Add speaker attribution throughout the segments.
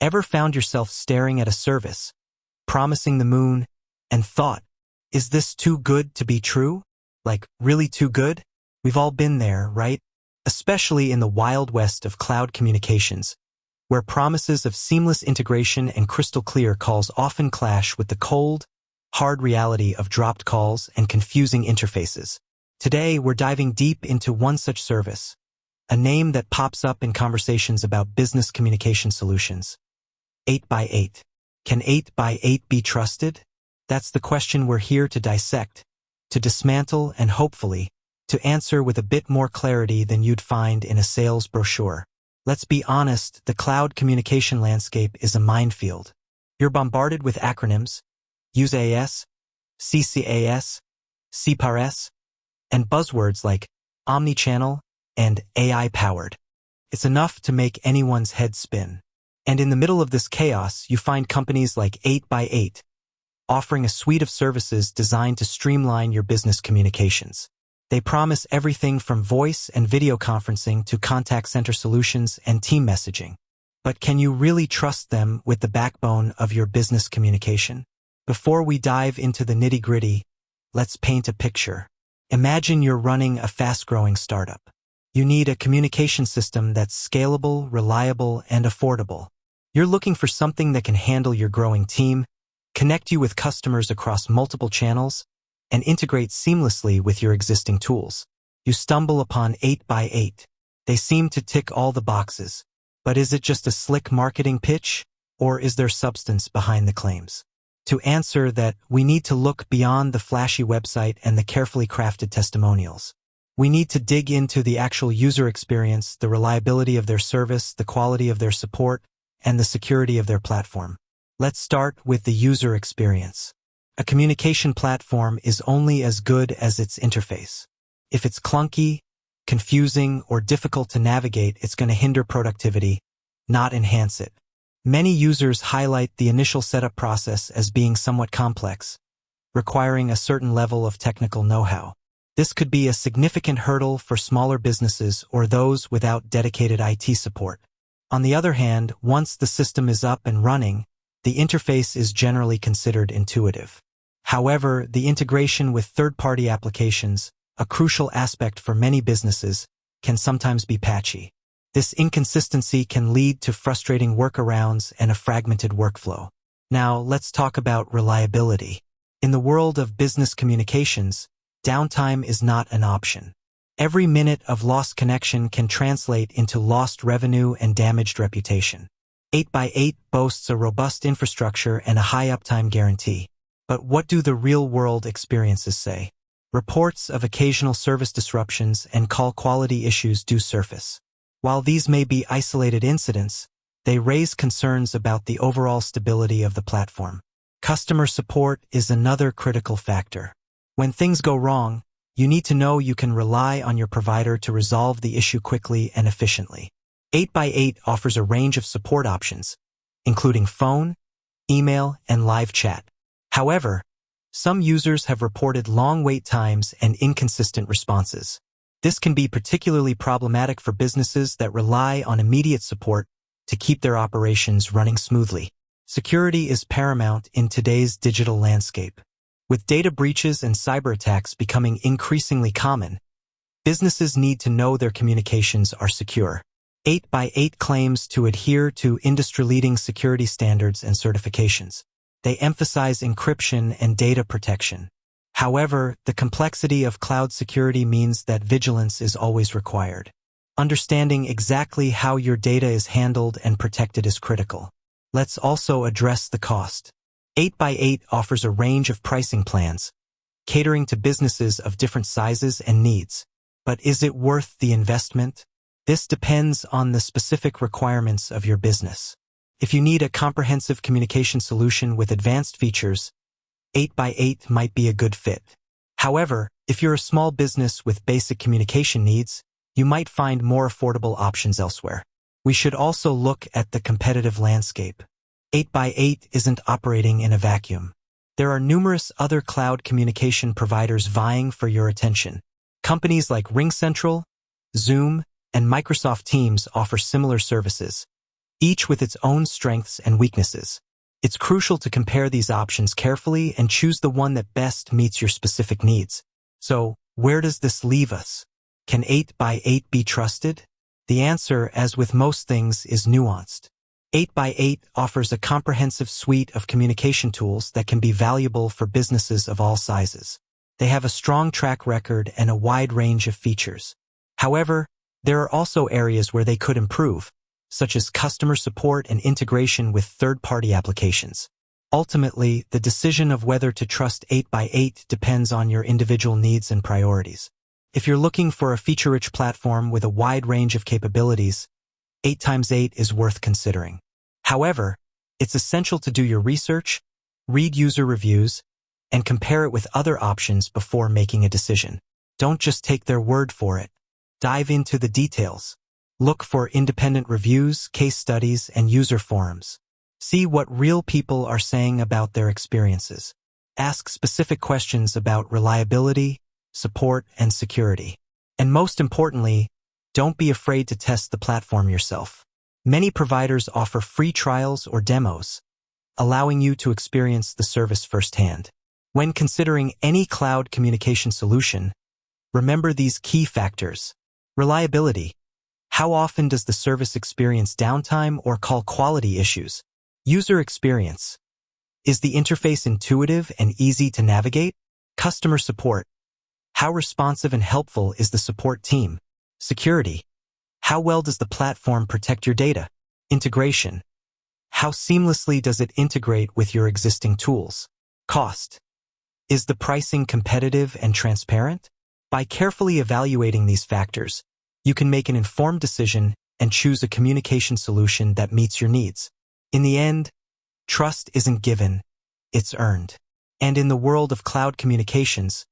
Speaker 1: Ever found yourself staring at a service, promising the moon, and thought, is this too good to be true? Like, really too good? We've all been there, right? Especially in the wild west of cloud communications, where promises of seamless integration and crystal clear calls often clash with the cold, hard reality of dropped calls and confusing interfaces. Today, we're diving deep into one such service, a name that pops up in conversations about business communication solutions. 8x8. Can 8x8 be trusted? That's the question we're here to dissect, to dismantle, and hopefully, to answer with a bit more clarity than you'd find in a sales brochure. Let's be honest, the cloud communication landscape is a minefield. You're bombarded with acronyms, USAS, CCAS, CPaaS, and buzzwords like omnichannel and AI-powered. It's enough to make anyone's head spin. And in the middle of this chaos, you find companies like 8x8, offering a suite of services designed to streamline your business communications. They promise everything from voice and video conferencing to contact center solutions and team messaging. But can you really trust them with the backbone of your business communication? Before we dive into the nitty-gritty, let's paint a picture. Imagine you're running a fast-growing startup. You need a communication system that's scalable, reliable, and affordable. You're looking for something that can handle your growing team, connect you with customers across multiple channels, and integrate seamlessly with your existing tools. You stumble upon 8x8. They seem to tick all the boxes. But is it just a slick marketing pitch, or is there substance behind the claims? To answer that, we need to look beyond the flashy website and the carefully crafted testimonials. We need to dig into the actual user experience, the reliability of their service, the quality of their support, and the security of their platform. Let's start with the user experience. A communication platform is only as good as its interface. If it's clunky, confusing, or difficult to navigate, it's going to hinder productivity, not enhance it. Many users highlight the initial setup process as being somewhat complex, requiring a certain level of technical know-how. This could be a significant hurdle for smaller businesses or those without dedicated IT support. On the other hand, once the system is up and running, the interface is generally considered intuitive. However, the integration with third-party applications, a crucial aspect for many businesses, can sometimes be patchy. This inconsistency can lead to frustrating workarounds and a fragmented workflow. Now, let's talk about reliability. In the world of business communications, downtime is not an option. Every minute of lost connection can translate into lost revenue and damaged reputation. 8x8 boasts a robust infrastructure and a high uptime guarantee. But what do the real-world experiences say? Reports of occasional service disruptions and call quality issues do surface. While these may be isolated incidents, they raise concerns about the overall stability of the platform. Customer support is another critical factor. When things go wrong, you need to know you can rely on your provider to resolve the issue quickly and efficiently. 8x8 offers a range of support options, including phone, email, and live chat. However, some users have reported long wait times and inconsistent responses. This can be particularly problematic for businesses that rely on immediate support to keep their operations running smoothly. Security is paramount in today's digital landscape. With data breaches and cyber attacks becoming increasingly common, businesses need to know their communications are secure. 8x8 claims to adhere to industry-leading security standards and certifications. They emphasize encryption and data protection. However, the complexity of cloud security means that vigilance is always required. Understanding exactly how your data is handled and protected is critical. Let's also address the cost. 8x8 offers a range of pricing plans, catering to businesses of different sizes and needs. But is it worth the investment? This depends on the specific requirements of your business. If you need a comprehensive communication solution with advanced features, 8x8 might be a good fit. However, if you're a small business with basic communication needs, you might find more affordable options elsewhere. We should also look at the competitive landscape. 8x8 isn't operating in a vacuum. There are numerous other cloud communication providers vying for your attention. Companies like RingCentral, Zoom, and Microsoft Teams offer similar services, each with its own strengths and weaknesses. It's crucial to compare these options carefully and choose the one that best meets your specific needs. So, where does this leave us? Can 8x8 be trusted? The answer, as with most things, is nuanced. 8x8 offers a comprehensive suite of communication tools that can be valuable for businesses of all sizes. They have a strong track record and a wide range of features. However, there are also areas where they could improve, such as customer support and integration with third-party applications. Ultimately, the decision of whether to trust 8x8 depends on your individual needs and priorities. If you're looking for a feature-rich platform with a wide range of capabilities, 8x8 is worth considering. However, it's essential to do your research, read user reviews, and compare it with other options before making a decision. Don't just take their word for it. Dive into the details. Look for independent reviews, case studies, and user forums. See what real people are saying about their experiences. Ask specific questions about reliability, support, and security. And most importantly, don't be afraid to test the platform yourself. Many providers offer free trials or demos, allowing you to experience the service firsthand. When considering any cloud communication solution, remember these key factors. Reliability. How often does the service experience downtime or call quality issues? User experience. Is the interface intuitive and easy to navigate? Customer support. How responsive and helpful is the support team? Security. How well does the platform protect your data? Integration. How seamlessly does it integrate with your existing tools? Cost. Is the pricing competitive and transparent? By carefully evaluating these factors, you can make an informed decision and choose a communication solution that meets your needs. In the end, trust isn't given, it's earned. And in the world of cloud communications,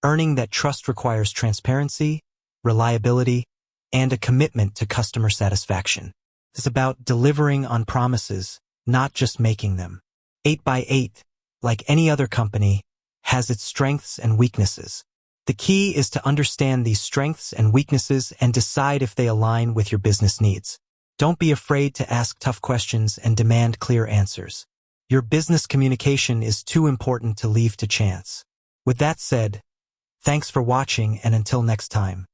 Speaker 1: earning that trust requires transparency, reliability, and a commitment to customer satisfaction. It's about delivering on promises, not just making them. 8x8, like any other company, has its strengths and weaknesses. The key is to understand these strengths and weaknesses and decide if they align with your business needs. Don't be afraid to ask tough questions and demand clear answers. Your business communication is too important to leave to chance. With that said, thanks for watching, and until next time.